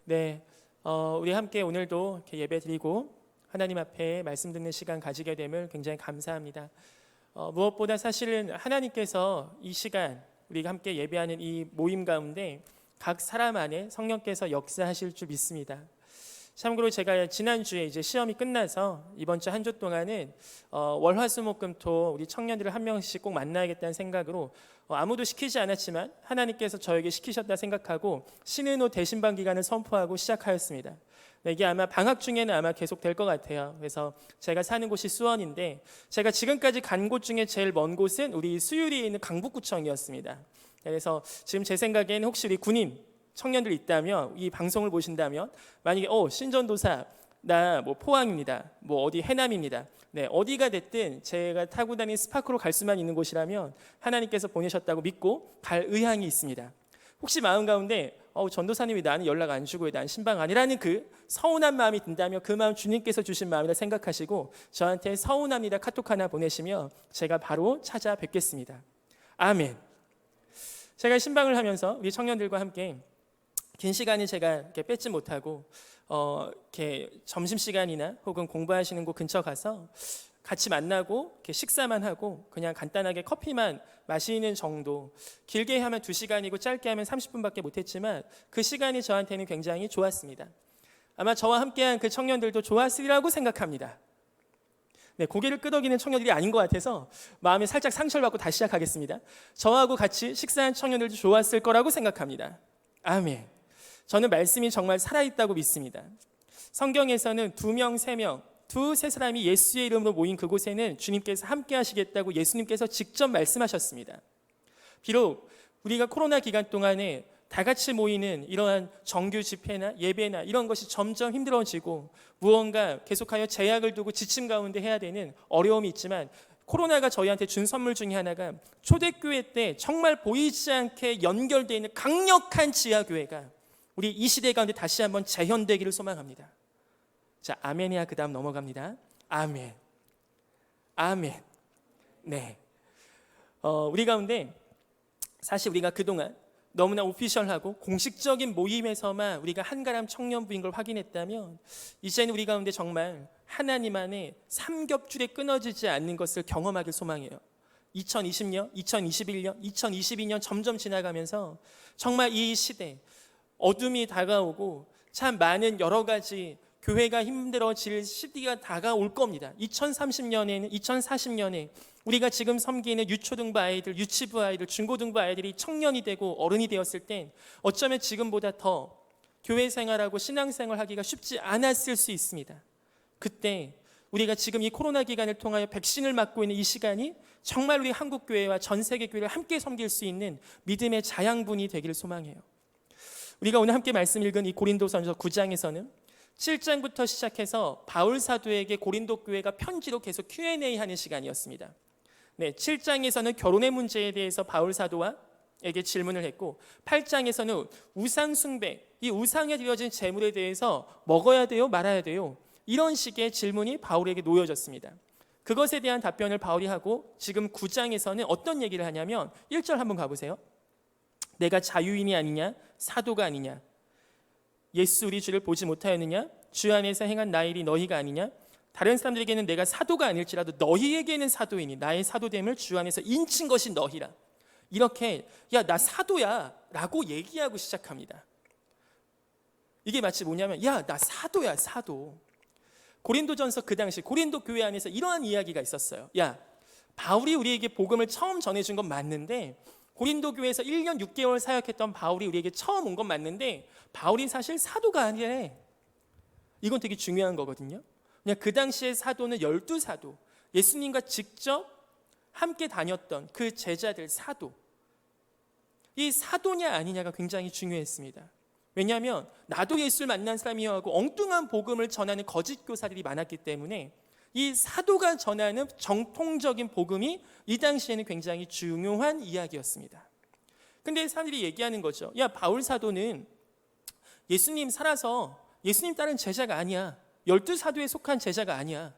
네, 우리 함께 오늘도 이렇게 예배 드리고 하나님 앞에 말씀 듣는 시간 가지게 됨을 굉장히 감사합니다. 무엇보다 사실은 하나님께서 이 시간 우리가 함께 예배하는 이 모임 가운데 각 사람 안에 성령께서 역사하실 줄 믿습니다. 참고로 제가 지난주에 이제 시험이 끝나서 이번 주 한 주 동안은 월화수목금토 우리 청년들을 한 명씩 꼭 만나야겠다는 생각으로 아무도 시키지 않았지만 하나님께서 저에게 시키셨다 생각하고 신은호 대신반 기간을 선포하고 시작하였습니다. 이게 아마 방학 중에는 아마 계속 될 것 같아요. 그래서 제가 사는 곳이 수원인데 제가 지금까지 간 곳 중에 제일 먼 곳은 우리 수유리에 있는 강북구청이었습니다. 그래서 지금 제 생각에는 혹시 우리 군인 청년들 있다면 이 방송을 보신다면 만약에 신전도사 나 뭐 포항입니다. 뭐 어디 해남입니다. 네, 어디가 됐든 제가 타고 다니는 스파크로 갈 수만 있는 곳이라면 하나님께서 보내셨다고 믿고 갈 의향이 있습니다. 혹시 마음 가운데 전도사님이 나는 연락 안 주고 난 신방 아니라는 그 서운한 마음이 든다면 그 마음 주님께서 주신 마음이라 생각하시고 저한테 서운합니다 카톡 하나 보내시면 제가 바로 찾아뵙겠습니다. 아멘. 제가 신방을 하면서 우리 청년들과 함께 긴 시간이 제가 이렇게 뺏지 못하고 이렇게 점심 시간이나 혹은 공부하시는 곳 근처 가서 같이 만나고 이렇게 식사만 하고 그냥 간단하게 커피만 마시는 정도. 길게 하면 2시간이고 짧게 하면 30분밖에 못했지만 그 시간이 저한테는 굉장히 좋았습니다. 아마 저와 함께한 그 청년들도 좋았으리라고 생각합니다. 네, 고개를 끄덕이는 청년들이 아닌 것 같아서 마음이 살짝 상처를 받고 다시 시작하겠습니다. 저하고 같이 식사한 청년들도 좋았을 거라고 생각합니다. 아멘. 저는 말씀이 정말 살아있다고 믿습니다. 성경에서는 2명, 3명, 2-3 사람이 예수의 이름으로 모인 그곳에는 주님께서 함께 하시겠다고 예수님께서 직접 말씀하셨습니다. 비록 우리가 코로나 기간 동안에 다 같이 모이는 이러한 정규 집회나 예배나 이런 것이 점점 힘들어지고 무언가 계속하여 제약을 두고 지침 가운데 해야 되는 어려움이 있지만 코로나가 저희한테 준 선물 중에 하나가 초대교회 때 정말 보이지 않게 연결되어 있는 강력한 지하교회가 우리 이 시대 가운데 다시 한번 재현되기를 소망합니다. 자, 아멘이야. 그 다음 넘어갑니다. 아멘. 아멘. 네. 우리 가운데 사실 우리가 그동안 너무나 오피셜하고 공식적인 모임에서만 우리가 한가람 청년부인 걸 확인했다면 이제는 우리 가운데 정말 하나님 안에 삼겹줄에 끊어지지 않는 것을 경험하길 소망해요. 2020년, 2021년, 2022년 점점 지나가면서 정말 이 시대 어둠이 다가오고 참 많은 여러 가지 교회가 힘들어질 시기가 다가올 겁니다. 2030년에는 2040년에 우리가 지금 섬기는 유초등부 아이들, 유치부 아이들, 중고등부 아이들이 청년이 되고 어른이 되었을 땐 어쩌면 지금보다 더 교회 생활하고 신앙생활 하기가 쉽지 않았을 수 있습니다. 그때 우리가 지금 이 코로나 기간을 통하여 백신을 맞고 있는 이 시간이 정말 우리 한국교회와 전 세계 교회를 함께 섬길 수 있는 믿음의 자양분이 되기를 소망해요. 우리가 오늘 함께 말씀 읽은 이 고린도전서 9장에서는 7장부터 시작해서 바울 사도에게 고린도 교회가 편지로 계속 Q&A 하는 시간이었습니다. 네, 7장에서는 결혼의 문제에 대해서 바울 사도에게 질문을 했고 8장에서는 우상 숭배, 이 우상에 드려진 제물에 대해서 먹어야 돼요, 말아야 돼요? 이런 식의 질문이 바울에게 놓여졌습니다. 그것에 대한 답변을 바울이 하고 지금 9장에서는 어떤 얘기를 하냐면 1절 한번 가보세요. 내가 자유인이 아니냐, 사도가 아니냐, 예수 우리 주를 보지 못하였느냐, 주 안에서 행한 나의 일이 너희가 아니냐, 다른 사람들에게는 내가 사도가 아닐지라도 너희에게는 사도이니 나의 사도됨을 주 안에서 인친 것이 너희라. 이렇게 야, 나 사도야 라고 얘기하고 시작합니다. 이게 마치 뭐냐면 야, 나 사도야, 사도. 고린도전서 그 당시 고린도 교회 안에서 이러한 이야기가 있었어요. 야, 바울이 우리에게 복음을 처음 전해준 건 맞는데 고린도 교회에서 1년 6개월 사역했던 바울이 우리에게 처음 온 건 맞는데 바울이 사실 사도가 아니래. 이건 되게 중요한 거거든요. 그냥 그 당시에 사도는 12사도, 예수님과 직접 함께 다녔던 그 제자들 사도. 이 사도냐 아니냐가 굉장히 중요했습니다. 왜냐하면 나도 예수를 만난 사람이어 하고 엉뚱한 복음을 전하는 거짓 교사들이 많았기 때문에 이 사도가 전하는 정통적인 복음이 이 당시에는 굉장히 중요한 이야기였습니다. 근데 사람들이 얘기하는 거죠. 야, 바울 사도는 예수님 살아서 예수님 따른 제자가 아니야. 12사도에 속한 제자가 아니야.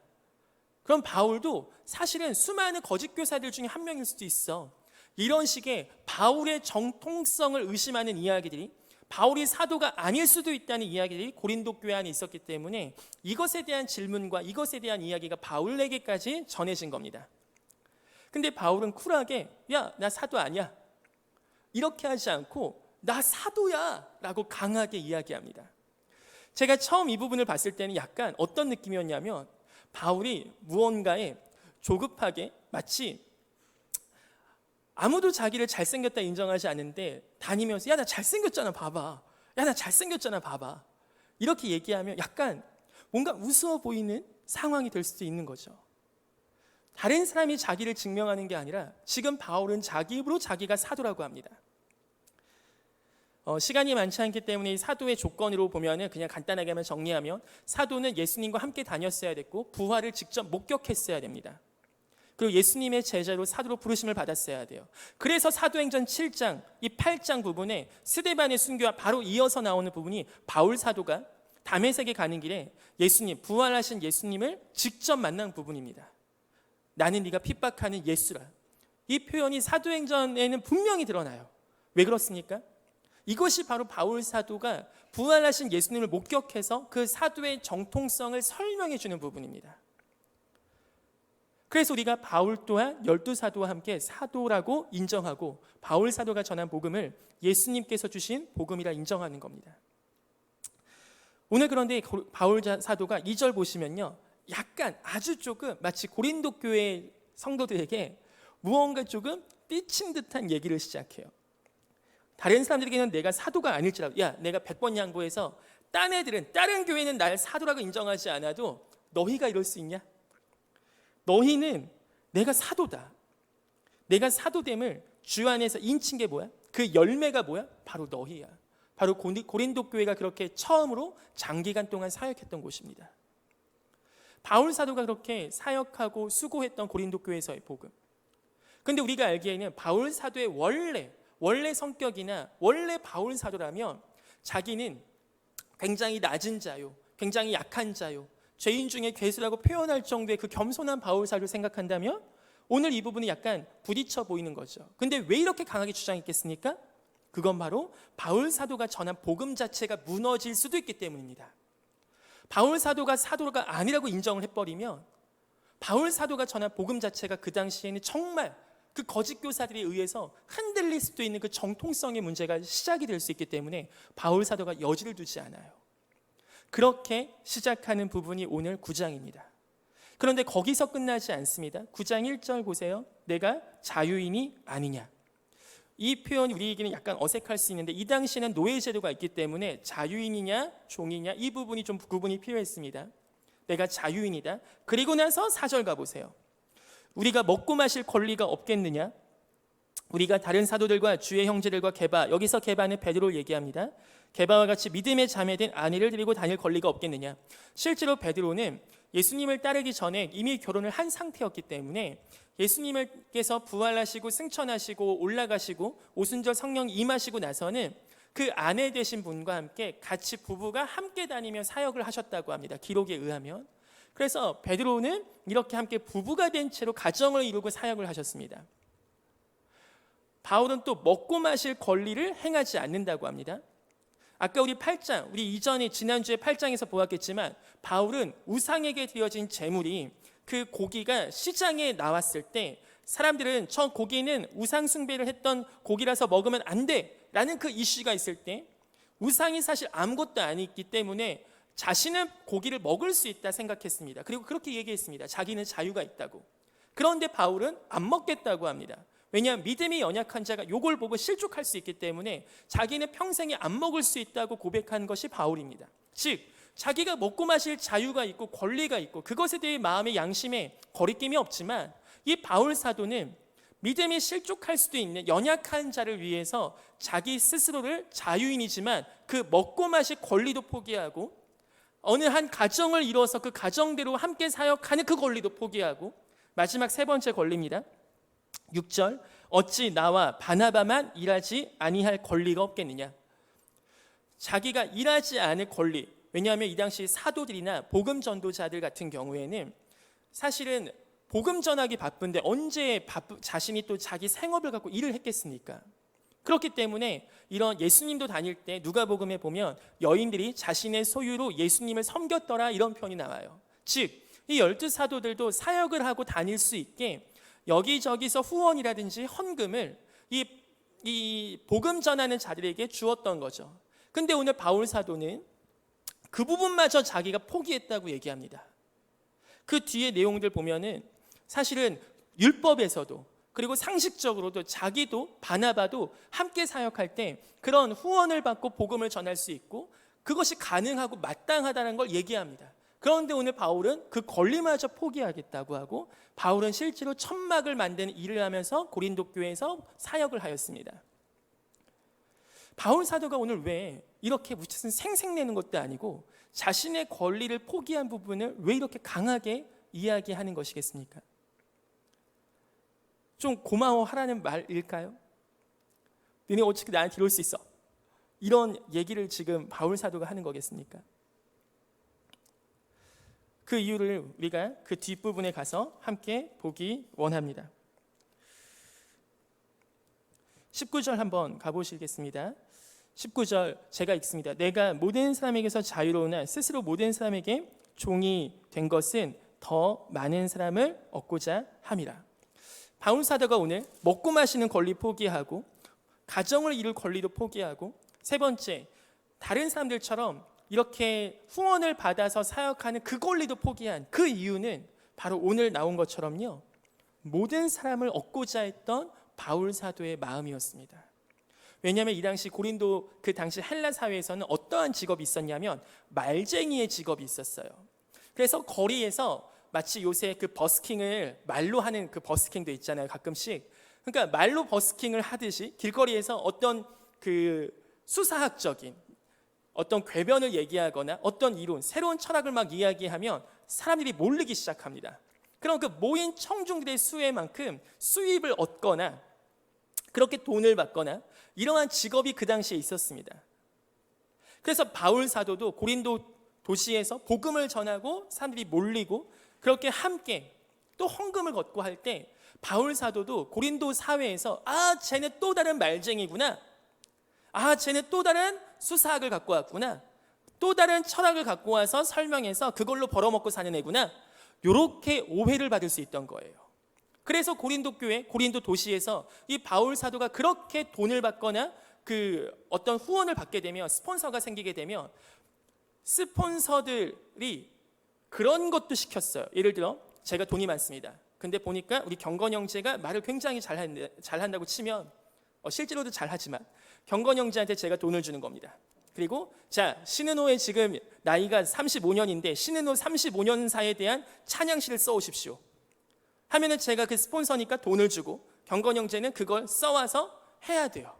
그럼 바울도 사실은 수많은 거짓 교사들 중에 한 명일 수도 있어. 이런 식의 바울의 정통성을 의심하는 이야기들이 바울이 사도가 아닐 수도 있다는 이야기들이 고린도 교회 안에 있었기 때문에 이것에 대한 질문과 이것에 대한 이야기가 바울에게까지 전해진 겁니다. 근데 바울은 쿨하게 야, 나 사도 아니야, 이렇게 하지 않고 나 사도야 라고 강하게 이야기합니다. 제가 처음 이 부분을 봤을 때는 약간 어떤 느낌이었냐면 바울이 무언가에 조급하게 마치 아무도 자기를 잘생겼다 인정하지 않는데 다니면서 야, 나 잘생겼잖아 봐봐, 야, 나 잘생겼잖아 봐봐, 이렇게 얘기하면 약간 뭔가 우스워 보이는 상황이 될 수도 있는 거죠. 다른 사람이 자기를 증명하는 게 아니라 지금 바울은 자기 입으로 자기가 사도라고 합니다. 시간이 많지 않기 때문에 이 사도의 조건으로 보면은 그냥 간단하게 한번 정리하면 사도는 예수님과 함께 다녔어야 됐고 부활을 직접 목격했어야 됩니다. 그리고 예수님의 제자로 사도로 부르심을 받았어야 돼요. 그래서 사도행전 7장 이 8장 부분에 스데반의 순교와 바로 이어서 나오는 부분이 바울 사도가 다메섹에 가는 길에 예수님, 부활하신 예수님을 직접 만난 부분입니다. 나는 네가 핍박하는 예수라. 이 표현이 사도행전에는 분명히 드러나요. 왜 그렇습니까? 이것이 바로 바울 사도가 부활하신 예수님을 목격해서 그 사도의 정통성을 설명해 주는 부분입니다. 그래서 우리가 바울 또한 12사도와 함께 사도라고 인정하고 바울 사도가 전한 복음을 예수님께서 주신 복음이라 인정하는 겁니다. 오늘 그런데 바울 사도가 2절 보시면요, 약간 아주 조금 마치 고린도 교회 성도들에게 무언가 조금 삐친 듯한 얘기를 시작해요. 다른 사람들에게는 내가 사도가 아닐지라도, 야, 내가 100번 양보해서 다른 교회는 날 사도라고 인정하지 않아도 너희가 이럴 수 있냐? 너희는 내가 사도다, 내가 사도됨을 주 안에서 인친 게 뭐야? 그 열매가 뭐야? 바로 너희야. 바로 고린도 교회가 그렇게 처음으로 장기간 동안 사역했던 곳입니다. 바울 사도가 그렇게 사역하고 수고했던 고린도 교회에서의 복음. 그런데 우리가 알기에는 바울 사도의 원래 성격이나 원래 바울 사도라면 자기는 굉장히 낮은 자요, 굉장히 약한 자요, 죄인 중에 괴수라고 표현할 정도의 그 겸손한 바울 사도를 생각한다면 오늘 이 부분이 약간 부딪혀 보이는 거죠. 근데 왜 이렇게 강하게 주장했겠습니까? 그건 바로 바울 사도가 전한 복음 자체가 무너질 수도 있기 때문입니다. 바울 사도가 사도가 아니라고 인정을 해버리면 바울 사도가 전한 복음 자체가 그 당시에는 정말 그 거짓 교사들에 의해서 흔들릴 수도 있는 그 정통성의 문제가 시작이 될 수 있기 때문에 바울 사도가 여지를 두지 않아요. 그렇게 시작하는 부분이 오늘 9장입니다. 그런데 거기서 끝나지 않습니다. 9장 1절 보세요. 내가 자유인이 아니냐. 이 표현이 우리에게는 약간 어색할 수 있는데 이 당시에는 노예제도가 있기 때문에 자유인이냐 종이냐 이 부분이 좀 구분이 필요했습니다. 내가 자유인이다. 그리고 나서 4절 가보세요. 우리가 먹고 마실 권리가 없겠느냐. 우리가 다른 사도들과 주의 형제들과 게바, 여기서 게바는 베드로를 얘기합니다. 게바와 같이 믿음에 자매된 아내를 데리고 다닐 권리가 없겠느냐. 실제로 베드로는 예수님을 따르기 전에 이미 결혼을 한 상태였기 때문에 예수님께서 부활하시고 승천하시고 올라가시고 오순절 성령 임하시고 나서는 그 아내 되신 분과 함께 같이 부부가 함께 다니며 사역을 하셨다고 합니다. 기록에 의하면. 그래서 베드로는 이렇게 함께 부부가 된 채로 가정을 이루고 사역을 하셨습니다. 바울은 또 먹고 마실 권리를 행하지 않는다고 합니다. 아까 우리 이전에 지난주에 8장에서 보았겠지만 바울은 우상에게 드려진 제물이 그 고기가 시장에 나왔을 때 사람들은 저 고기는 우상 숭배를 했던 고기라서 먹으면 안 돼라는 그 이슈가 있을 때 우상이 사실 아무것도 아니기 때문에 자신은 고기를 먹을 수 있다 생각했습니다. 그리고 그렇게 얘기했습니다. 자기는 자유가 있다고. 그런데 바울은 안 먹겠다고 합니다. 왜냐하면 믿음이 연약한 자가 이걸 보고 실족할 수 있기 때문에 자기는 평생에 안 먹을 수 있다고 고백한 것이 바울입니다. 즉 자기가 먹고 마실 자유가 있고 권리가 있고 그것에 대해 마음의 양심에 거리낌이 없지만 이 바울 사도는 믿음이 실족할 수도 있는 연약한 자를 위해서 자기 스스로를 자유인이지만 그 먹고 마실 권리도 포기하고 어느 한 가정을 이루어서 그 가정대로 함께 사역하는 그 권리도 포기하고 마지막 세 번째 권리입니다. 6절 어찌 나와 바나바만 일하지 아니할 권리가 없겠느냐. 자기가 일하지 않을 권리. 왜냐하면 이 당시 사도들이나 복음 전도자들 같은 경우에는 사실은 복음 전하기 바쁜데 언제 자신이 또 자기 생업을 갖고 일을 했겠습니까? 그렇기 때문에 이런 예수님도 다닐 때 누가복음에 보면 여인들이 자신의 소유로 예수님을 섬겼더라 이런 표현이 나와요. 즉, 이 12사도들도 사역을 하고 다닐 수 있게 여기저기서 후원이라든지 헌금을 이 복음 전하는 자들에게 주었던 거죠. 근데 오늘 바울 사도는 그 부분마저 자기가 포기했다고 얘기합니다. 그 뒤에 내용들 보면은 사실은 율법에서도 그리고 상식적으로도 자기도 바나바도 함께 사역할 때 그런 후원을 받고 복음을 전할 수 있고 그것이 가능하고 마땅하다는 걸 얘기합니다. 그런데 오늘 바울은 그 권리마저 포기하겠다고 하고 바울은 실제로 천막을 만드는 일을 하면서 고린도 교회에서 사역을 하였습니다. 바울 사도가 오늘 왜 이렇게 무슨 생색내는 것도 아니고 자신의 권리를 포기한 부분을 왜 이렇게 강하게 이야기하는 것이겠습니까? 좀 고마워하라는 말일까요? 너네 어떻게 나한테 이럴 수 있어? 이런 얘기를 지금 바울 사도가 하는 거겠습니까? 그 이유를 우리가 그 뒷부분에 가서 함께 보기 원합니다. 19절 한번 가보시겠습니다. 19절 제가 읽습니다. 내가 모든 사람에게서 자유로우나 스스로 모든 사람에게 종이 된 것은 더 많은 사람을 얻고자 함이라. 바울 사도가 오늘 먹고 마시는 권리 포기하고 가정을 이룰 권리도 포기하고 세 번째, 다른 사람들처럼 이렇게 후원을 받아서 사역하는 그 권리도 포기한 그 이유는 바로 오늘 나온 것처럼요, 모든 사람을 얻고자 했던 바울 사도의 마음이었습니다. 왜냐하면 이 당시 고린도 그 당시 헬라 사회에서는 어떠한 직업이 있었냐면 말쟁이의 직업이 있었어요. 그래서 거리에서 마치 요새 그 버스킹을 말로 하는 그 버스킹도 있잖아요, 가끔씩. 그러니까 말로 버스킹을 하듯이 길거리에서 어떤 그 수사학적인 어떤 궤변을 얘기하거나 어떤 이론, 새로운 철학을 막 이야기하면 사람들이 몰리기 시작합니다. 그럼 그 모인 청중들의 수혜만큼 수입을 얻거나 그렇게 돈을 받거나 이러한 직업이 그 당시에 있었습니다. 그래서 바울 사도도 고린도 도시에서 복음을 전하고 사람들이 몰리고 그렇게 함께 또 헌금을 걷고 할 때 바울 사도도 고린도 사회에서 쟤는 또 다른 말쟁이구나, 쟤는 또 다른 수사학을 갖고 왔구나, 또 다른 철학을 갖고 와서 설명해서 그걸로 벌어먹고 사는 애구나, 이렇게 오해를 받을 수 있던 거예요. 그래서 고린도 교회, 고린도 도시에서 이 바울 사도가 그렇게 돈을 받거나 그 어떤 후원을 받게 되면, 스폰서가 생기게 되면 스폰서들이 그런 것도 시켰어요. 예를 들어 제가 돈이 많습니다. 근데 보니까 우리 경건 형제가 말을 굉장히 잘한다고 치면 실제로도 잘하지만 경건 형제한테 제가 돈을 주는 겁니다. 그리고 자, 신은호의 지금 나이가 35년인데 신은호 35년사에 대한 찬양시를 써오십시오 하면은 제가 그 스폰서니까 돈을 주고 경건 형제는 그걸 써와서 해야 돼요.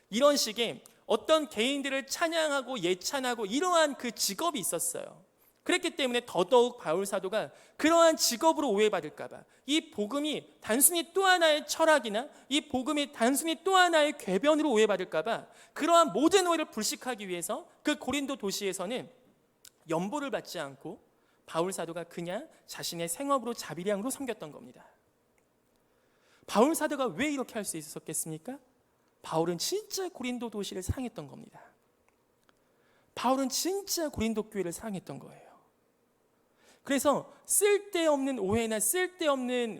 이런 식의 어떤 개인들을 찬양하고 예찬하고 이러한 그 직업이 있었어요. 그랬기 때문에 더더욱 바울 사도가 그러한 직업으로 오해받을까 봐, 이 복음이 단순히 또 하나의 철학이나 이 복음이 단순히 또 하나의 궤변으로 오해받을까 봐 그러한 모든 오해를 불식하기 위해서 그 고린도 도시에서는 연보를 받지 않고 바울 사도가 그냥 자신의 생업으로 자비량으로 섬겼던 겁니다. 바울 사도가 왜 이렇게 할 수 있었겠습니까? 바울은 진짜 고린도 도시를 사랑했던 겁니다. 바울은 진짜 고린도 교회를 사랑했던 거예요. 그래서 쓸데없는 오해나 쓸데없는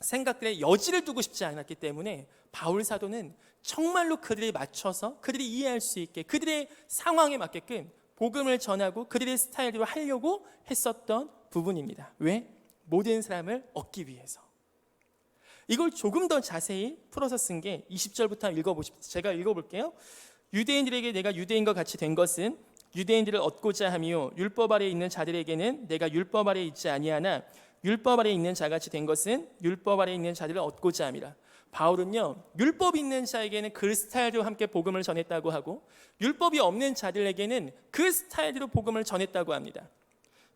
생각들에 여지를 두고 싶지 않았기 때문에 바울 사도는 정말로 그들에 맞춰서 그들이 이해할 수 있게 그들의 상황에 맞게끔 복음을 전하고 그들의 스타일대로 하려고 했었던 부분입니다. 왜? 모든 사람을 얻기 위해서. 이걸 조금 더 자세히 풀어서 쓴 게 20절부터 읽어보십시오. 제가 읽어볼게요. 유대인들에게 내가 유대인과 같이 된 것은 유대인들을 얻고자 함이요 율법 아래 있는 자들에게는 내가 율법 아래 있지 아니하나 율법 아래 있는 자같이 된 것은 율법 아래 있는 자들을 얻고자 함이라. 바울은요, 율법이 있는 자에게는 그 스타일대로 함께 복음을 전했다고 하고 율법이 없는 자들에게는 그 스타일대로 복음을 전했다고 합니다.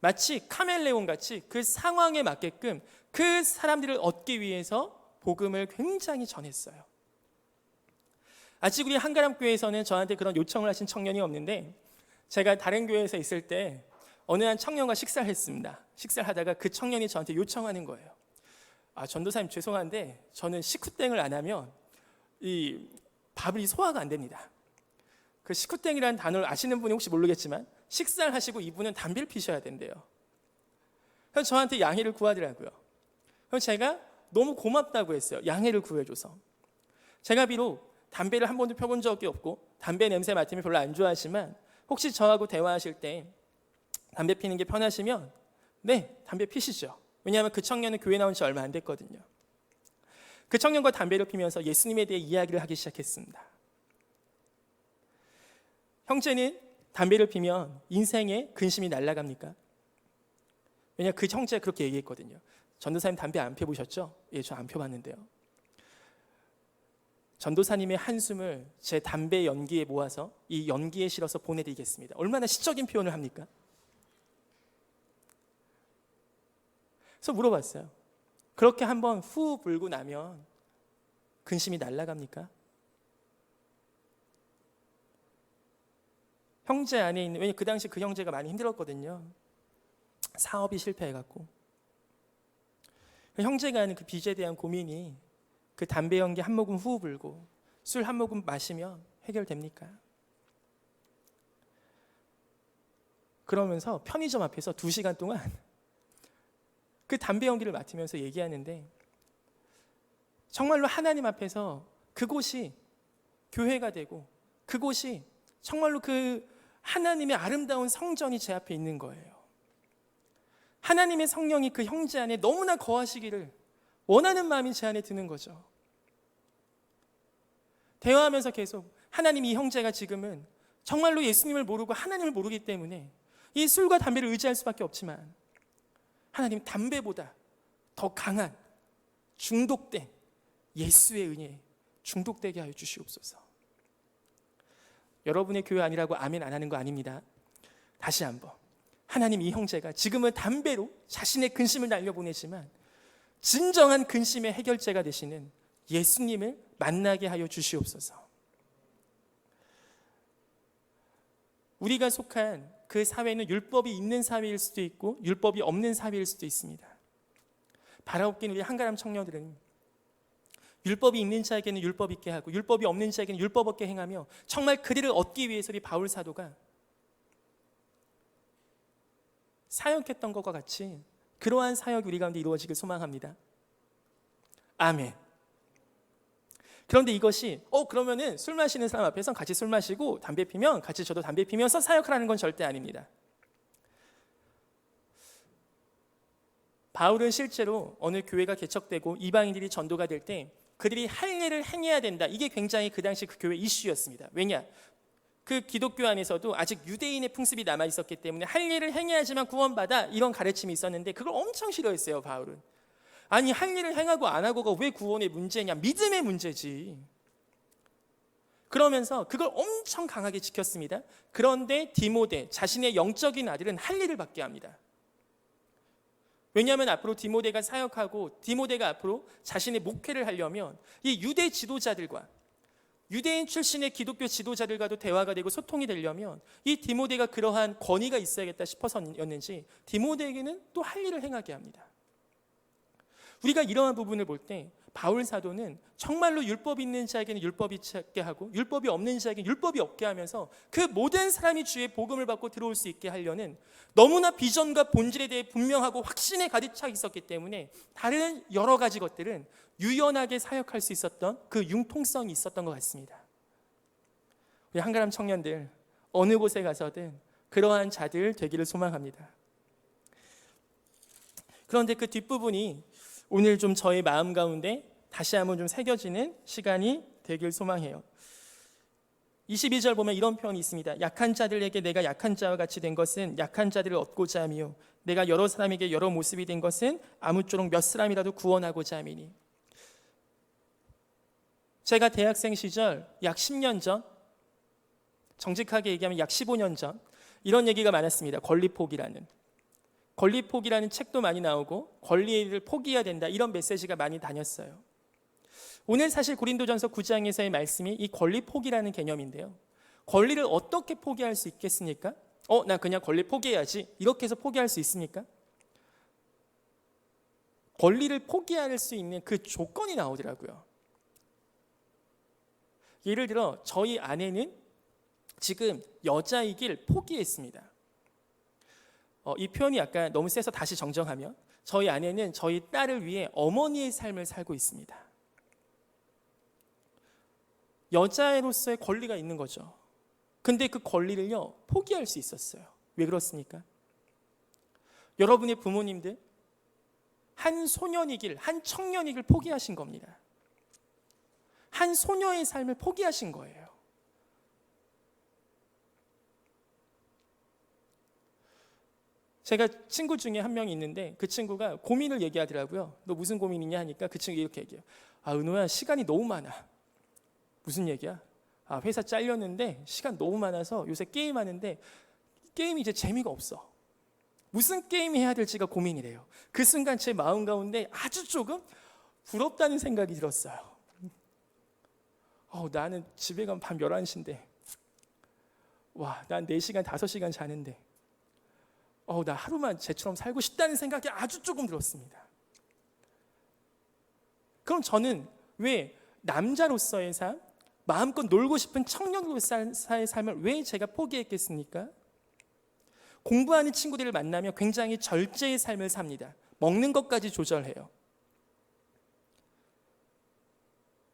마치 카멜레온 같이 그 상황에 맞게끔 그 사람들을 얻기 위해서 복음을 굉장히 전했어요. 아직 우리 한가람 교회에서는 저한테 그런 요청을 하신 청년이 없는데, 제가 다른 교회에서 있을 때 어느 한 청년과 식사를 했습니다. 식사를 하다가 그 청년이 저한테 요청하는 거예요. 전도사님 죄송한데 저는 식후땡을 안 하면 이 밥이 소화가 안 됩니다. 그 식후땡이라는 단어를 아시는 분이 혹시 모르겠지만 식사를 하시고 이분은 담배를 피셔야 된대요. 그래서 저한테 양해를 구하더라고요. 그래서 제가 너무 고맙다고 했어요. 양해를 구해줘서. 제가 비록 담배를 한 번도 펴본 적이 없고 담배 냄새 맡으면 별로 안 좋아하지만 혹시 저하고 대화하실 때 담배 피는 게 편하시면 네, 담배 피시죠. 왜냐하면 그 청년은 교회 나온 지 얼마 안 됐거든요. 그 청년과 담배를 피면서 예수님에 대해 이야기를 하기 시작했습니다. 형제는 담배를 피면 인생에 근심이 날아갑니까? 왜냐하면 그 형제가 그렇게 얘기했거든요. 전도사님 담배 안 펴보셨죠? 예, 저 안 펴봤는데요. 전도사님의 한숨을 제 담배 연기에 모아서 이 연기에 실어서 보내드리겠습니다. 얼마나 시적인 표현을 합니까? 그래서 물어봤어요. 그렇게 한번 후 불고 나면 근심이 날아갑니까? 형제 안에 있는, 왜냐면 그 당시 그 형제가 많이 힘들었거든요. 사업이 실패해갖고. 형제가 하는 그 빚에 대한 고민이 그 담배 연기 한 모금 후 불고 술 한 모금 마시면 해결됩니까? 그러면서 편의점 앞에서 2시간 동안 그 담배 연기를 맡으면서 얘기하는데 정말로 하나님 앞에서 그곳이 교회가 되고 그곳이 정말로 그 하나님의 아름다운 성전이 제 앞에 있는 거예요. 하나님의 성령이 그 형제 안에 너무나 거하시기를 원하는 마음이 제 안에 드는 거죠. 대화하면서 계속 하나님, 이 형제가 지금은 정말로 예수님을 모르고 하나님을 모르기 때문에 이 술과 담배를 의지할 수밖에 없지만 하나님, 담배보다 더 강한 중독된 예수의 은혜에 중독되게 하여 주시옵소서. 여러분의 교회 아니라고 아멘 안 하는 거 아닙니다. 다시 한번, 하나님, 이 형제가 지금은 담배로 자신의 근심을 날려보내지만 진정한 근심의 해결제가 되시는 예수님을 만나게 하여 주시옵소서. 우리가 속한 그 사회는 율법이 있는 사회일 수도 있고 율법이 없는 사회일 수도 있습니다. 바라옵긴 우리 한가람 청년들은 율법이 있는 자에게는 율법 있게 하고 율법이 없는 자에게는 율법 없게 행하며 정말 그리를 얻기 위해서 우리 바울 사도가 사역했던 것과 같이 그러한 사역이 우리 가운데 이루어지길 소망합니다. 아멘. 그런데 이것이 그러면은 술 마시는 사람 앞에서 같이 술 마시고 담배 피면 같이 저도 담배 피면서 사역을 하는 건 절대 아닙니다. 바울은 실제로 어느 교회가 개척되고 이방인들이 전도가 될 때 그들이 할 일을 행해야 된다. 이게 굉장히 그 당시 그 교회 이슈였습니다. 왜냐? 그 기독교 안에서도 아직 유대인의 풍습이 남아 있었기 때문에 할 일을 행해야지만 구원받아, 이런 가르침이 있었는데 그걸 엄청 싫어했어요, 바울은. 아니, 할 일을 행하고 안 하고가 왜 구원의 문제냐? 믿음의 문제지. 그러면서 그걸 엄청 강하게 지켰습니다. 그런데 디모데, 자신의 영적인 아들은 할 일을 받게 합니다. 왜냐하면 앞으로 디모데가 사역하고 디모데가 앞으로 자신의 목회를 하려면 이 유대 지도자들과 유대인 출신의 기독교 지도자들과도 대화가 되고 소통이 되려면 이 디모데가 그러한 권위가 있어야겠다 싶어서였는지 디모데에게는 또 할 일을 행하게 합니다. 우리가 이러한 부분을 볼 때 바울 사도는 정말로 율법이 있는 자에게는 율법이 있게 하고 율법이 없는 자에게는 율법이 없게 하면서 그 모든 사람이 주의 복음을 받고 들어올 수 있게 하려는 너무나 비전과 본질에 대해 분명하고 확신에 가득 차 있었기 때문에 다른 여러 가지 것들은 유연하게 사역할 수 있었던 그 융통성이 있었던 것 같습니다. 우리 한가람 청년들 어느 곳에 가서든 그러한 자들 되기를 소망합니다. 그런데 그 뒷부분이 오늘 좀 저의 마음 가운데 다시 한번 좀 새겨지는 시간이 되길 소망해요. 22절 보면 이런 표현이 있습니다. 약한 자들에게 내가 약한 자와 같이 된 것은 약한 자들을 얻고자 함이요 내가 여러 사람에게 여러 모습이 된 것은 아무쪼록 몇 사람이라도 구원하고자 함이니. 제가 대학생 시절 약 10년 전, 정직하게 얘기하면 약 15년 전 이런 얘기가 많았습니다. 권리포기라는 책도 많이 나오고 권리를 포기해야 된다, 이런 메시지가 많이 다녔어요. 오늘 사실 고린도전서 9장에서의 말씀이 이 권리 포기라는 개념인데요. 권리를 어떻게 포기할 수 있겠습니까? 나 그냥 권리 포기해야지, 이렇게 해서 포기할 수 있습니까? 권리를 포기할 수 있는 그 조건이 나오더라고요. 예를 들어 저희 아내는 지금 여자이길 포기했습니다. 이 표현이 약간 너무 세서 다시 정정하면 저희 아내는 저희 딸을 위해 어머니의 삶을 살고 있습니다. 여자로서의 권리가 있는 거죠. 근데 그 권리를요 포기할 수 있었어요. 왜 그렇습니까? 여러분의 부모님들 한 소년이길 한 청년이길 포기하신 겁니다. 한 소녀의 삶을 포기하신 거예요. 제가 친구 중에 한 명이 있는데 그 친구가 고민을 얘기하더라고요. 너 무슨 고민이냐 하니까 그 친구가 이렇게 얘기해요. 은호야, 시간이 너무 많아. 무슨 얘기야? 회사 잘렸는데 시간 너무 많아서 요새 게임하는데 게임이 이제 재미가 없어. 무슨 게임 해야 될지가 고민이래요. 그 순간 제 마음 가운데 아주 조금 부럽다는 생각이 들었어요. 나는 집에 가면 밤 11시인데 난 4시간, 5시간 자는데 나 하루만 쟤처럼 살고 싶다는 생각이 아주 조금 들었습니다. 그럼 저는 왜 남자로서의 삶, 마음껏 놀고 싶은 청년으로서의 삶을 왜 제가 포기했겠습니까? 공부하는 친구들을 만나면 굉장히 절제의 삶을 삽니다. 먹는 것까지 조절해요.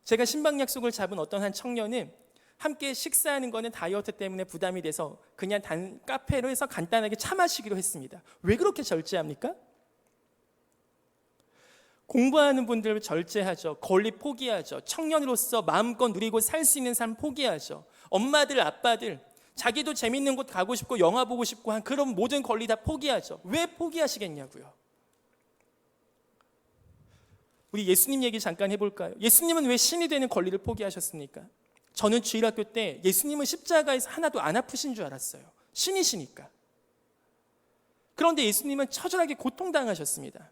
제가 신방 약속을 잡은 어떤 한 청년은 함께 식사하는 거는 다이어트 때문에 부담이 돼서 그냥 카페로 해서 간단하게 차 마시기로 했습니다. 왜 그렇게 절제합니까? 공부하는 분들 절제하죠. 권리 포기하죠. 청년으로서 마음껏 누리고 살 수 있는 삶 포기하죠. 엄마들, 아빠들 자기도 재밌는 곳 가고 싶고 영화 보고 싶고 한 그런 모든 권리 다 포기하죠. 왜 포기하시겠냐고요. 우리 예수님 얘기 잠깐 해볼까요? 예수님은 왜 신이 되는 권리를 포기하셨습니까? 저는 주일학교 때 예수님은 십자가에서 하나도 안 아프신 줄 알았어요. 신이시니까. 그런데 예수님은 처절하게 고통당하셨습니다.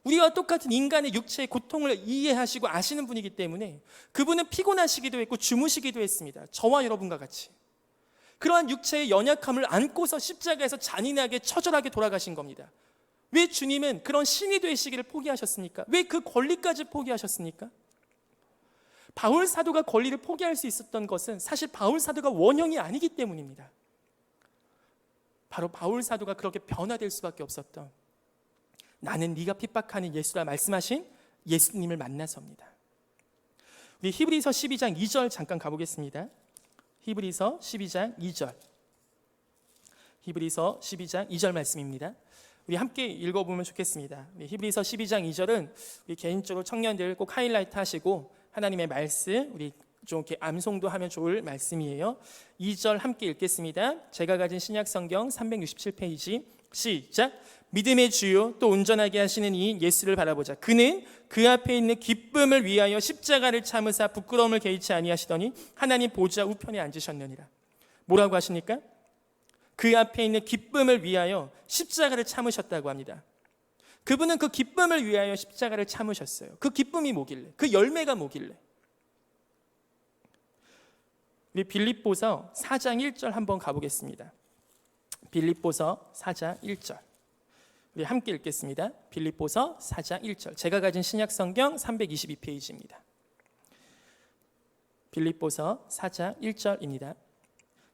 우리와 똑같은 인간의 육체의 고통을 이해하시고 아시는 분이기 때문에 그분은 피곤하시기도 했고 주무시기도 했습니다. 저와 여러분과 같이. 그러한 육체의 연약함을 안고서 십자가에서 잔인하게 처절하게 돌아가신 겁니다. 왜 주님은 그런 신이 되시기를 포기하셨습니까? 왜 그 권리까지 포기하셨습니까? 바울 사도가 권리를 포기할 수 있었던 것은 사실 바울 사도가 원형이 아니기 때문입니다. 바로 바울 사도가 그렇게 변화될 수밖에 없었던, 나는 네가 핍박하는 예수라 말씀하신 예수님을 만나서입니다. 우리 히브리서 12장 2절 잠깐 가보겠습니다. 히브리서 12장 2절. 히브리서 12장 2절 말씀입니다. 우리 함께 읽어보면 좋겠습니다. 히브리서 12장 2절은 우리 개인적으로 청년들 꼭 하이라이트 하시고 하나님의 말씀 우리 좀 이렇게 암송도 하면 좋을 말씀이에요. 2절 함께 읽겠습니다. 제가 가진 신약 성경 367페이지 시작. 믿음의 주요 또 온전하게 하시는 이 예수를 바라보자. 그는 그 앞에 있는 기쁨을 위하여 십자가를 참으사 부끄러움을 개의치 아니하시더니 하나님 보좌 우편에 앉으셨느니라. 뭐라고 하십니까? 그 앞에 있는 기쁨을 위하여 십자가를 참으셨다고 합니다. 그분은 그 기쁨을 위하여 십자가를 참으셨어요. 그 기쁨이 뭐길래? 그 열매가 뭐길래? 우리 빌립보서 4장 1절 한번 가보겠습니다. 빌립보서 4장 1절. 우리 함께 읽겠습니다. 빌립보서 4장 1절. 제가 가진 신약 성경 322페이지입니다. 빌립보서 4장 1절입니다.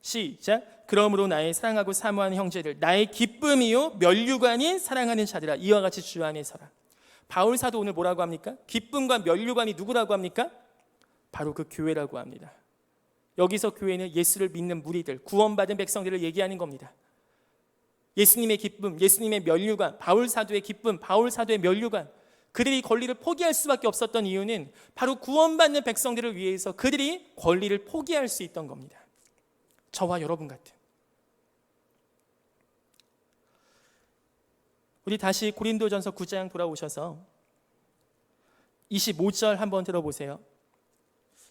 시작. 그러므로 나의 사랑하고 사모하는 형제들, 나의 기쁨이요 면류관인 사랑하는 자들아, 이와 같이 주 안에 서라. 바울 사도 오늘 뭐라고 합니까? 기쁨과 면류관이 누구라고 합니까? 바로 그 교회라고 합니다. 여기서 교회는 예수를 믿는 무리들, 구원받은 백성들을 얘기하는 겁니다. 예수님의 기쁨, 예수님의 면류관, 바울 사도의 기쁨, 바울 사도의 면류관, 그들이 권리를 포기할 수밖에 없었던 이유는 바로 구원받는 백성들을 위해서 그들이 권리를 포기할 수 있던 겁니다. 저와 여러분 같은. 우리 다시 고린도전서 9장 돌아오셔서 25절 한번 들어보세요.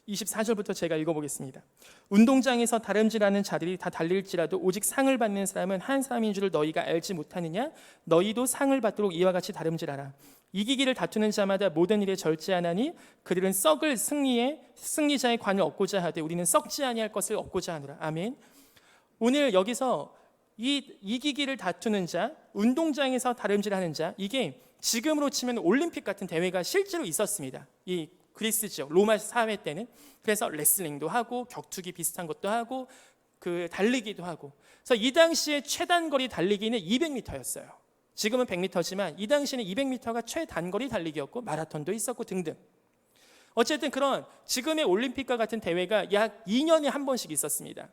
24절부터 제가 읽어보겠습니다. 운동장에서 다름질하는 자들이 다 달릴지라도 오직 상을 받는 사람은 한 사람인 줄을 너희가 알지 못하느냐? 너희도 상을 받도록 이와 같이 다름질하라. 이기기를 다투는 자마다 모든 일에 절제하나니 그들은 썩을 승리자의 관을 얻고자 하되 우리는 썩지 아니할 것을 얻고자 하노라. 아멘. 오늘 여기서 이 이기기를 다투는 자, 운동장에서 다름질하는 자, 이게 지금으로 치면 올림픽 같은 대회가 실제로 있었습니다. 이 그리스 지역 로마 사회 때는. 그래서 레슬링도 하고 격투기 비슷한 것도 하고 그 달리기도 하고. 그래서 이 당시에 최단거리 달리기는 200m였어요. 지금은 100m지만 이 당시에는 200m가 최단거리 달리기였고 마라톤도 있었고 등등. 어쨌든 그런 지금의 올림픽과 같은 대회가 약 2년에 한 번씩 있었습니다.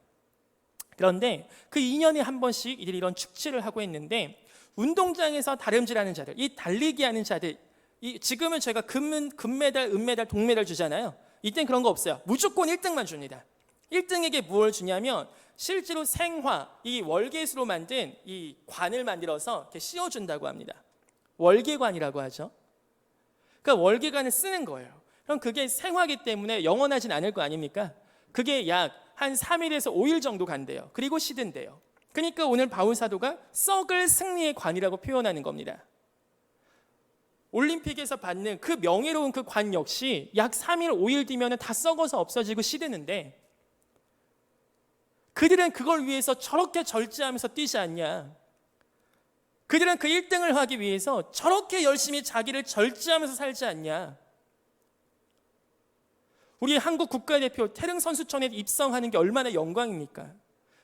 그런데 그 2년에 한 번씩 이들이 이런 축제를 하고 있는데 운동장에서 다름질하는 자들, 이 달리기 하는 자들, 지금은 저희가 금메달, 은메달, 동메달 주잖아요. 이땐 그런 거 없어요. 무조건 1등만 줍니다. 1등에게 무엇을 주냐면 실제로 생화, 이 월계수로 만든 이 관을 만들어서 이렇게 씌워준다고 합니다. 월계관이라고 하죠. 그러니까 월계관을 쓰는 거예요. 그럼 그게 생화기 때문에 영원하진 않을 거 아닙니까? 그게 약 한 3일에서 5일 정도 간대요. 그리고 시든대요. 그러니까 오늘 바울 사도가 썩을 승리의 관이라고 표현하는 겁니다. 올림픽에서 받는 그 명예로운 그 관 역시 약 3일, 5일 뒤면 다 썩어서 없어지고 시드는데 그들은 그걸 위해서 저렇게 절제하면서 뛰지 않냐? 그들은 그 1등을 하기 위해서 저렇게 열심히 자기를 절제하면서 살지 않냐? 우리 한국 국가대표 태릉 선수촌에 입성하는 게 얼마나 영광입니까?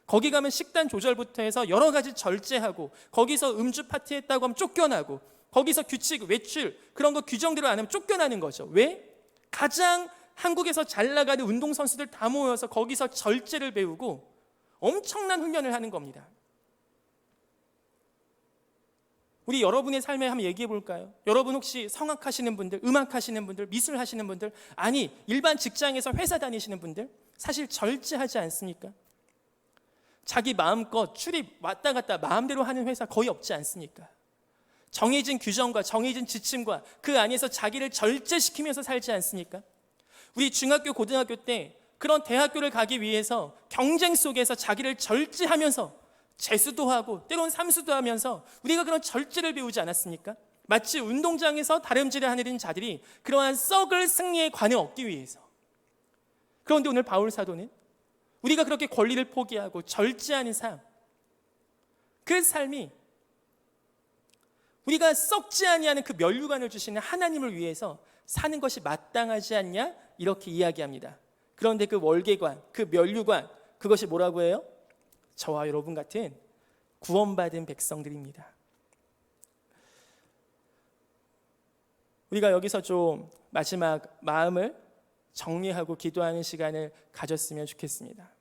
거기 가면 식단 조절부터 해서 여러 가지 절제하고 거기서 음주 파티 했다고 하면 쫓겨나고 거기서 규칙, 외출 그런 거 규정대로 안 하면 쫓겨나는 거죠. 왜? 가장 한국에서 잘 나가는 운동선수들 다 모여서 거기서 절제를 배우고 엄청난 훈련을 하는 겁니다. 우리 여러분의 삶에 한번 얘기해 볼까요? 여러분 혹시 성악하시는 분들, 음악하시는 분들, 미술하시는 분들, 아니 일반 직장에서 회사 다니시는 분들 사실 절제하지 않습니까? 자기 마음껏 출입 왔다 갔다 마음대로 하는 회사 거의 없지 않습니까? 정해진 규정과 정해진 지침과 그 안에서 자기를 절제시키면서 살지 않습니까? 우리 중학교, 고등학교 때 그런 대학교를 가기 위해서 경쟁 속에서 자기를 절제하면서 재수도 하고 때론 삼수도 하면서 우리가 그런 절제를 배우지 않았습니까? 마치 운동장에서 다름질을 하는 자들이 그러한 썩을 승리의 관을 얻기 위해서. 그런데 오늘 바울 사도는 우리가 그렇게 권리를 포기하고 절제하는 삶, 그 삶이 우리가 썩지 아니하는 그 면류관을 주시는 하나님을 위해서 사는 것이 마땅하지 않냐? 이렇게 이야기합니다. 그런데 그 월계관, 그 면류관, 그것이 뭐라고 해요? 저와 여러분 같은 구원받은 백성들입니다. 우리가 여기서 좀 마지막 마음을 정리하고 기도하는 시간을 가졌으면 좋겠습니다.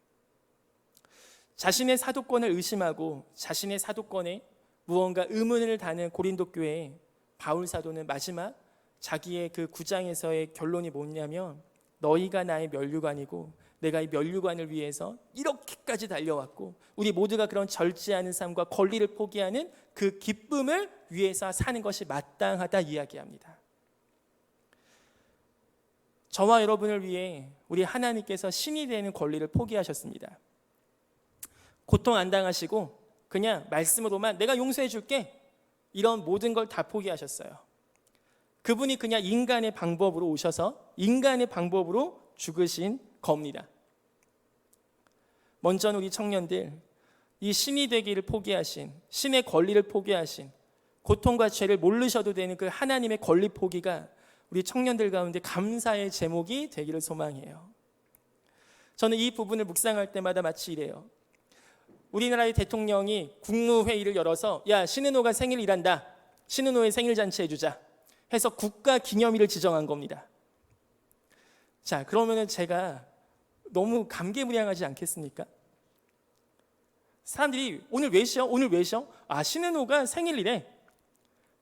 자신의 사도권을 의심하고 자신의 사도권에 무언가 의문을 다는 고린도 교회에 바울 사도는 마지막 자기의 그 9장에서의 결론이 뭐냐면 너희가 나의 면류관이고 내가 이 면류관을 위해서 이렇게까지 달려왔고 우리 모두가 그런 절제하는 삶과 권리를 포기하는 그 기쁨을 위해서 사는 것이 마땅하다 이야기합니다. 저와 여러분을 위해 우리 하나님께서 신이 되는 권리를 포기하셨습니다. 고통 안 당하시고 그냥 말씀으로만 내가 용서해 줄게 이런 모든 걸 다 포기하셨어요. 그분이 그냥 인간의 방법으로 오셔서 인간의 방법으로 죽으신 겁니다. 먼저는 우리 청년들 이 신이 되기를 포기하신 신의 권리를 포기하신 고통과 죄를 모르셔도 되는 그 하나님의 권리 포기가 우리 청년들 가운데 감사의 제목이 되기를 소망해요. 저는 이 부분을 묵상할 때마다 마치 이래요. 우리나라의 대통령이 국무회의를 열어서 야 신은호가 생일이란다. 신은호의 생일잔치 해주자 해서 국가기념일을 지정한 겁니다. 자 그러면은 제가 너무 감개무량하지 않겠습니까? 사람들이 오늘 왜 쉬어? 오늘 왜 쉬어? 아 신은호가 생일이래.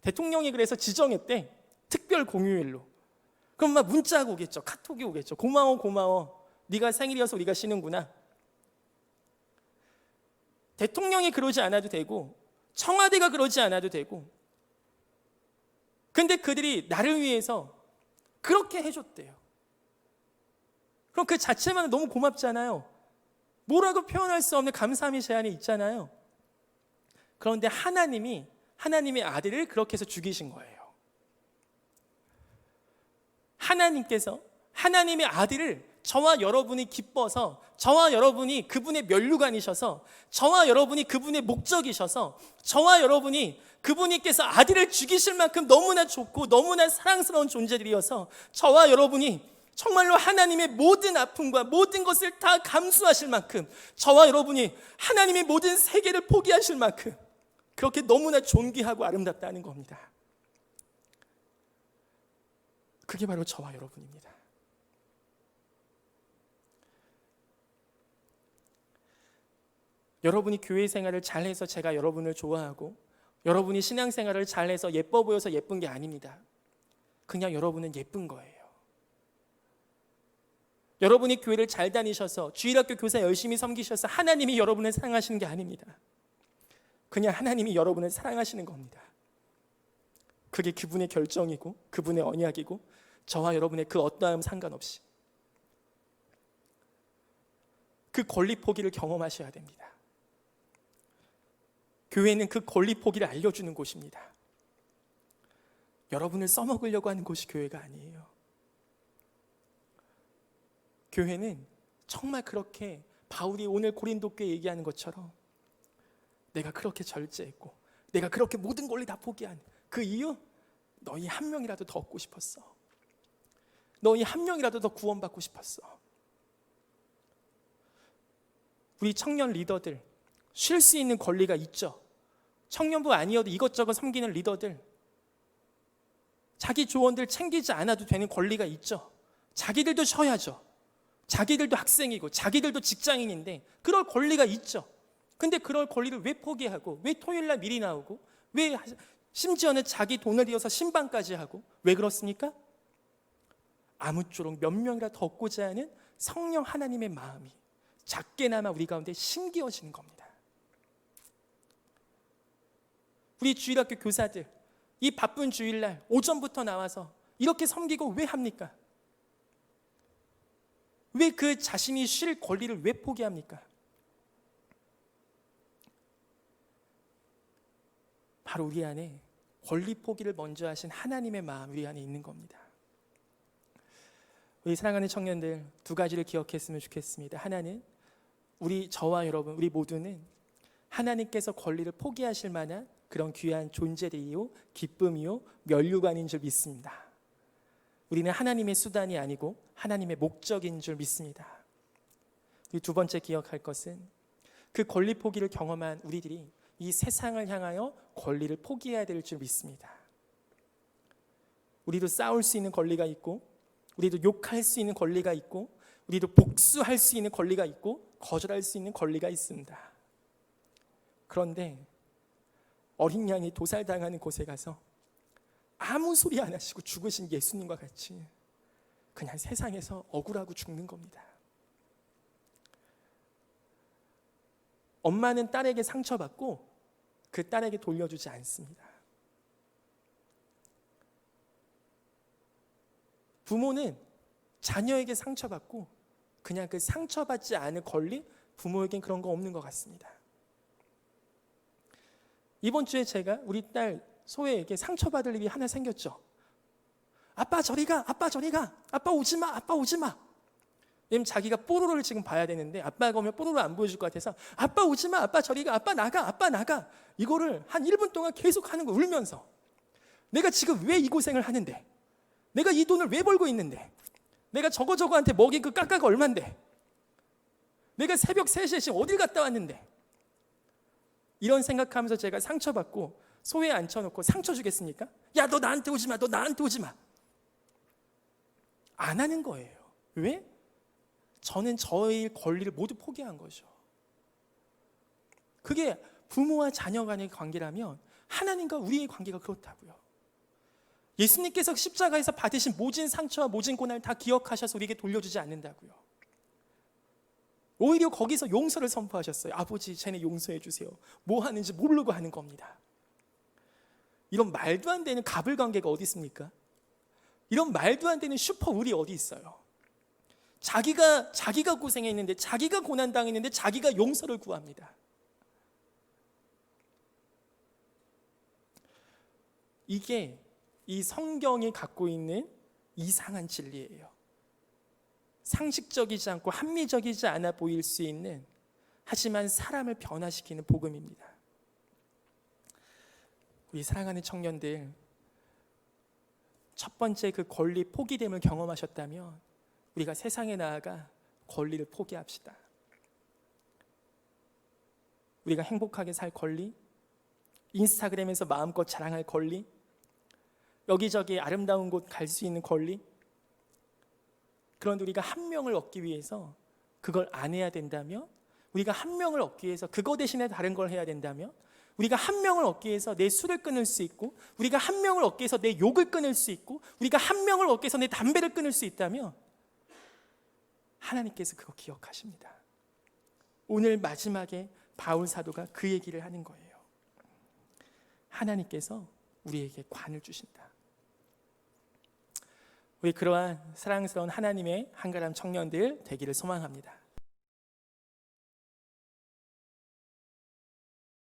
대통령이 그래서 지정했대. 특별 공휴일로. 그럼 막 문자가 오겠죠. 카톡이 오겠죠. 고마워. 네가 생일이어서 우리가 쉬는구나. 대통령이 그러지 않아도 되고 청와대가 그러지 않아도 되고 근데 그들이 나를 위해서 그렇게 해줬대요. 그럼 그 자체만 너무 고맙잖아요. 뭐라고 표현할 수 없는 감사함이 제 안에 있잖아요. 그런데 하나님의 아들을 그렇게 해서 죽이신 거예요. 하나님께서 하나님의 아들을 저와 여러분이 기뻐서, 저와 여러분이 그분의 면류관이셔서, 저와 여러분이 그분의 목적이셔서, 저와 여러분이 그분께서 아들을 죽이실 만큼 너무나 좋고 너무나 사랑스러운 존재들이어서 저와 여러분이 정말로 하나님의 모든 아픔과 모든 것을 다 감수하실 만큼, 저와 여러분이 하나님의 모든 세계를 포기하실 만큼 그렇게 너무나 존귀하고 아름답다는 겁니다. 그게 바로 저와 여러분입니다. 여러분이 교회 생활을 잘해서 제가 여러분을 좋아하고, 여러분이 신앙생활을 잘해서 예뻐 보여서 예쁜 게 아닙니다. 그냥 여러분은 예쁜 거예요. 여러분이 교회를 잘 다니셔서 주일학교 교사 열심히 섬기셔서 하나님이 여러분을 사랑하시는 게 아닙니다. 그냥 하나님이 여러분을 사랑하시는 겁니다. 그게 그분의 결정이고 그분의 언약이고 저와 여러분의 그 어떠함 상관없이 그 권리 포기를 경험하셔야 됩니다. 교회는 그 권리 포기를 알려주는 곳입니다. 여러분을 써먹으려고 하는 곳이 교회가 아니에요. 교회는 정말 그렇게 바울이 오늘 고린도 교회 얘기하는 것처럼 내가 그렇게 절제했고 내가 그렇게 모든 권리 다 포기한 그 이유, 너희 한 명이라도 더 얻고 싶었어. 너희 한 명이라도 더 구원받고 싶었어. 우리 청년 리더들 쉴 수 있는 권리가 있죠. 청년부 아니어도 이것저것 섬기는 리더들 자기 조언들 챙기지 않아도 되는 권리가 있죠. 자기들도 쉬어야죠. 자기들도 학생이고 자기들도 직장인인데 그럴 권리가 있죠. 근데 그럴 권리를 왜 포기하고, 왜 토요일날 미리 나오고, 왜 심지어는 자기 돈을 들여서 신방까지 하고, 왜 그렇습니까? 아무쪼록 몇 명이라 더 얻고자 하는 성령 하나님의 마음이 작게나마 우리 가운데 심기어지는 겁니다. 우리 주일학교 교사들 이 바쁜 주일날 오전부터 나와서 이렇게 섬기고 왜 합니까? 왜 그 자신이 쉴 권리를 왜 포기합니까? 바로 우리 안에 권리 포기를 먼저 하신 하나님의 마음 우리 안에 있는 겁니다. 우리 사랑하는 청년들 두 가지를 기억했으면 좋겠습니다. 하나는 저와 여러분 우리 모두는 하나님께서 권리를 포기하실 만한 그런 귀한 존재들이요 기쁨이요 면류관인 줄 믿습니다. 우리는 하나님의 수단이 아니고 하나님의 목적인 줄 믿습니다. 두 번째 기억할 것은 그 권리 포기를 경험한 우리들이 이 세상을 향하여 권리를 포기해야 될 줄 믿습니다. 우리도 싸울 수 있는 권리가 있고, 우리도 욕할 수 있는 권리가 있고, 우리도 복수할 수 있는 권리가 있고, 거절할 수 있는 권리가 있습니다. 그런데 어린 양이 도살당하는 곳에 가서 아무 소리 안 하시고 죽으신 예수님과 같이 그냥 세상에서 억울하고 죽는 겁니다. 엄마는 딸에게 상처받고 그 딸에게 돌려주지 않습니다. 부모는 자녀에게 상처받고 그냥 그 상처받지 않을 권리, 부모에겐 그런 거 없는 것 같습니다. 이번 주에 제가 우리 딸 소혜에게 상처받을 일이 하나 생겼죠. 아빠 저리 가, 아빠 저리 가, 아빠 오지 마, 아빠 오지 마. 왜냐면 자기가 뽀로로를 지금 봐야 되는데 아빠가 오면 뽀로로 안 보여줄 것 같아서 아빠 오지 마, 아빠 저리 가, 아빠 나가, 아빠 나가. 이거를 한 1분 동안 계속 하는 거 울면서 내가 지금 왜 이 고생을 하는데, 내가 이 돈을 왜 벌고 있는데, 내가 저거한테 먹인 그 깎아가 얼만데, 내가 새벽 3시에 지금 어딜 갔다 왔는데, 이런 생각하면서 제가 상처받고 소에 앉혀놓고 상처 주겠습니까? 야 너 나한테 오지 마, 너 나한테 오지 마. 안 하는 거예요. 왜? 저는 저의 권리를 모두 포기한 거죠. 그게 부모와 자녀 간의 관계라면 하나님과 우리의 관계가 그렇다고요. 예수님께서 십자가에서 받으신 모진 상처와 모진 고난을 다 기억하셔서 우리에게 돌려주지 않는다고요. 오히려 거기서 용서를 선포하셨어요. 아버지 쟤네 용서해 주세요. 뭐 하는지 모르고 하는 겁니다. 이런 말도 안 되는 가불관계가 어디 있습니까? 이런 말도 안 되는 슈퍼울이 어디 있어요? 자기가 고생했는데, 자기가 고난당했는데 자기가 용서를 구합니다. 이게 이 성경이 갖고 있는 이상한 진리예요. 상식적이지 않고 합리적이지 않아 보일 수 있는, 하지만 사람을 변화시키는 복음입니다. 우리 사랑하는 청년들, 첫 번째 그 권리 포기됨을 경험하셨다면 우리가 세상에 나아가 권리를 포기합시다. 우리가 행복하게 살 권리, 인스타그램에서 마음껏 자랑할 권리, 여기저기 아름다운 곳 갈 수 있는 권리, 그런데 우리가 한 명을 얻기 위해서 그걸 안 해야 된다면, 우리가 한 명을 얻기 위해서 그거 대신에 다른 걸 해야 된다면, 우리가 한 명을 얻기 위해서 내 술을 끊을 수 있고, 우리가 한 명을 얻기 위해서 내 욕을 끊을 수 있고, 우리가 한 명을 얻기 위해서 내 담배를 끊을 수 있다면 하나님께서 그거 기억하십니다. 오늘 마지막에 바울 사도가 그 얘기를 하는 거예요. 하나님께서 우리에게 관을 주신다. 우리 그러한 사랑스러운 하나님의 한가람 청년들 되기를 소망합니다.